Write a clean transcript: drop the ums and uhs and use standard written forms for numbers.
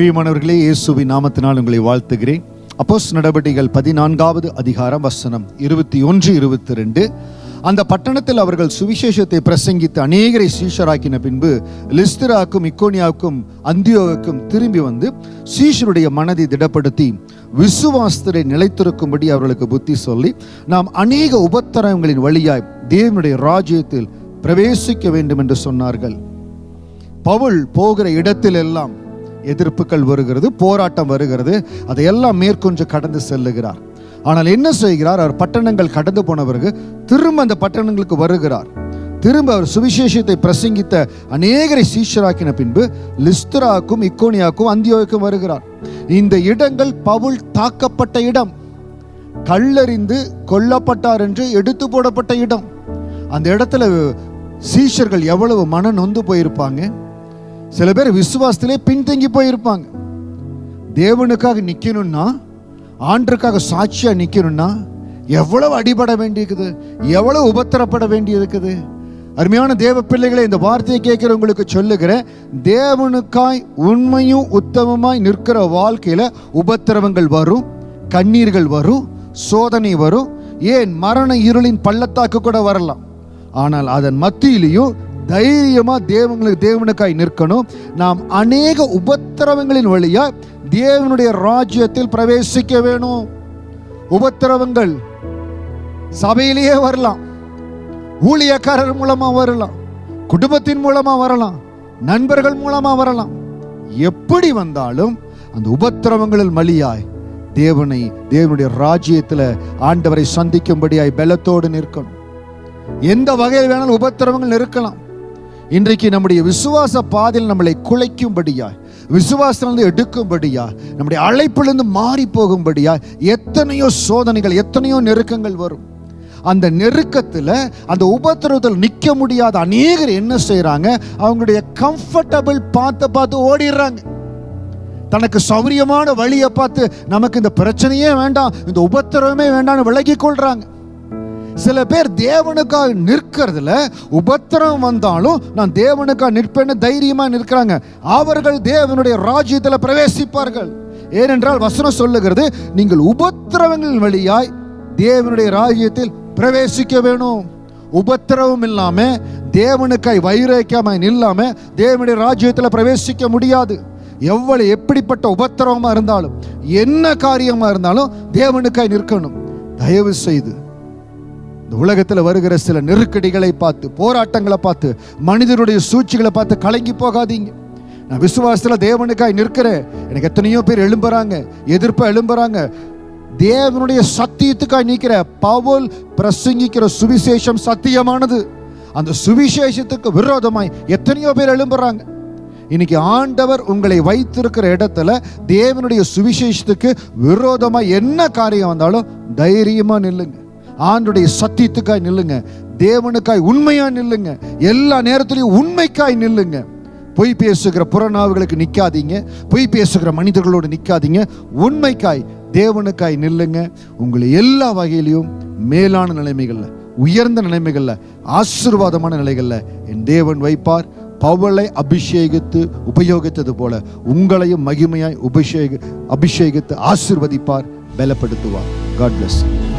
பிரியமானவர்களே, இயேசுவின் நாமத்தினால் உங்களை வாழ்த்துகிறேன். அப்போஸ்தலர் நடபடிகள் 14வது அதிகாரம் வசனம் 21, 22. அந்த பட்டணத்தில் அவர்கள் சுவிசேஷத்தை பிரசங்கித்து அநேகரை சீஷராக்கின பின்பு லிஸ்திராக்கும் இக்கோனியாவுக்கும் அந்தியோகுக்கும் திரும்பி வந்து சீஷருடைய மனதை திடப்படுத்தி விசுவாசத்தை நிலைத்திருக்கும்படி அவர்களுக்கு புத்தி சொல்லி, நாம் அநேக உபத்திரவங்களின் வழியாய் தேவனுடைய ராஜ்யத்தில் பிரவேசிக்க வேண்டும் என்று சொன்னார்கள். பவுல் போகிற இடத்திலெல்லாம் எதிர்ப்புகள் வருகிறது, போராட்டம் வருகிறது. அதையெல்லாம் மேற்கொண்டு கடந்து செல்லுகிறார். ஆனால் என்ன செய்கிறார்? அவர் பட்டணங்கள் கடந்து போன பிறகு திரும்ப அந்த பட்டணங்களுக்கு வருகிறார். திரும்ப அவர் சுவிசேஷத்தை பிரசங்கித்த அநேகரை சீஷராக்கின பின்பு லிஸ்திராக்கும் இக்கோனியாக்கும் அந்தியோகுக்கும் வருகிறார். இந்த இடங்கள் பவுல் தாக்கப்பட்ட இடம், கல்லறிந்து கொல்லப்பட்டார் என்று எடுத்து போடப்பட்ட இடம். அந்த இடத்துல சீஷர்கள் எவ்வளவு மன நொந்து போயிருப்பாங்க. சில பேர் விசுவாசத்திலே பின்தங்கி போயிருப்பாங்க. தேவனுக்காக நிற்கணும்னா, ஆண்டருக்காக சாட்சியா நிற்கணும்னா எவ்வளவு அடிபட வேண்டியிருக்குது, எவ்வளவு உபத்திரப்பட வேண்டியிருக்குது. அருமையான தேவ பிள்ளைகளை, இந்த வார்த்தையை கேட்கிறவங்களுக்கு சொல்லுகிற, தேவனுக்காய் உண்மையும் உத்தமமாய் நிற்கிற வாழ்க்கையில உபத்திரவங்கள் வரும், கண்ணீர்கள் வரும், சோதனை வரும், ஏன் மரண இருளின் பள்ளத்தாக்கு கூட வரலாம். ஆனால் அதன் மத்தியிலையும் தைரியமா தேவனுக்காய் நிற்கணும். நாம் அநேக உபத்திரவங்களின் வழியா தேவனுடைய ராஜ்யத்தில் பிரவேசிக்க வேணும். உபத்திரவங்கள் சபையிலேயே வரலாம், ஊழியக்காரர் மூலமா வரலாம், குடும்பத்தின் மூலமா வரலாம், நண்பர்கள் மூலமா வரலாம். எப்படி வந்தாலும் அந்த உபத்திரவங்களின் வழியாய் தேவனுடைய ராஜ்யத்தில் ஆண்டவரை சந்திக்கும்படியாய் பலத்தோடு நிற்கணும். எந்த வகையில் வேணாலும் உபத்திரவங்கள் இருக்கலாம். இன்றைக்கு நம்முடைய விசுவாச பாதையில் நம்மளை குலைக்கும்படியாய், விசுவாசத்திலிருந்து எடுக்கும்படியாய், நம்முடைய அழைப்பிலிருந்து மாறி போகும்படியாய் எத்தனையோ சோதனைகள், எத்தனையோ நெருக்கங்கள் வரும். அந்த நெருக்கத்தில், அந்த உபத்திரவத்தில் நிற்க முடியாத அநேகர் என்ன செய்யறாங்க? அவங்களுடைய கம்ஃபர்டபிள் பார்த்து ஓடிடுறாங்க. தனக்கு சௌரியமான வழியை பார்த்து, நமக்கு இந்த பிரச்சனையே வேண்டாம், இந்த உபத்திரவமே வேண்டாம்னு விலகி கொள்றாங்க. சில பேர் தேவனுக்காக நிற்கிறதுல உபத்திரம் வந்தாலும் நான் தேவனுக்காக நிற்பேன்னு தைரியமா நிற்கிறாங்க. அவர்கள் தேவனுடைய ராஜ்யத்தில் பிரவேசிப்பார்கள். ஏனென்றால் வசனம் சொல்லுகிறது, நீங்கள் உபத்திரவங்கள் வழியாய் தேவனுடைய ராஜ்யத்தில் பிரவேசிக்க வேணும். உபத்திரவம் இல்லாம, தேவனுக்காய் வைராக்கியமா இல்லாம தேவனுடைய ராஜ்யத்தில் பிரவேசிக்க முடியாது. எவ்வளவு எப்படிப்பட்ட உபத்திரவமா இருந்தாலும், என்ன காரியமா இருந்தாலும் தேவனுக்காய் நிற்கணும். தயவு செய்து இந்த உலகத்தில் வருகிற சில நெருக்கடிகளை பார்த்து, போராட்டங்களை பார்த்து, மனிதனுடைய சூழ்ச்சிகளை பார்த்து கலங்கி போகாதீங்க. நான் விசுவாசத்தில் தேவனுக்காய் நிற்கிறேன். எனக்கு எத்தனையோ பேர் எழும்புறாங்க, எதிர்ப்பா எழும்புறாங்க. தேவனுடைய சத்தியத்துக்காய் நிற்கிற பவுல் பிரசங்கிக்கிற சுவிசேஷம் சத்தியமானது. அந்த சுவிசேஷத்துக்கு விரோதமாய் எத்தனையோ பேர் எழும்புறாங்க. இன்னைக்கு ஆண்டவர் உங்களை வைத்திருக்கிற இடத்துல தேவனுடைய சுவிசேஷத்துக்கு விரோதமாய் என்ன காரியம் வந்தாலும் தைரியமா நில்லுங்க. ஆண்டுடைய சத்தியத்துக்காய் நில்லுங்க. தேவனுக்காய் உண்மையா நில்லுங்க. எல்லா நேரத்திலையும் உண்மைக்காய் நில்லுங்க. பொய் பேசுகிற புறநாவுகளுக்கு நிற்காதீங்க, பொய் பேசுகிற மனிதர்களோடு நிற்காதீங்க. உண்மைக்காய் தேவனுக்காய் நில்லுங்க. உங்களை எல்லா வகையிலையும் மேலான நிலைமைகள்ல, உயர்ந்த நிலைமைகள்ல, ஆசீர்வாதமான நிலைகள்ல என் தேவன் வைப்பார். பவுலை அபிஷேகித்து உபயோகித்தது போல உங்களையும் மகிமையாய் அபிஷேகித்து ஆசீர்வதிப்பார், பலப்படுத்துவார். God bless you.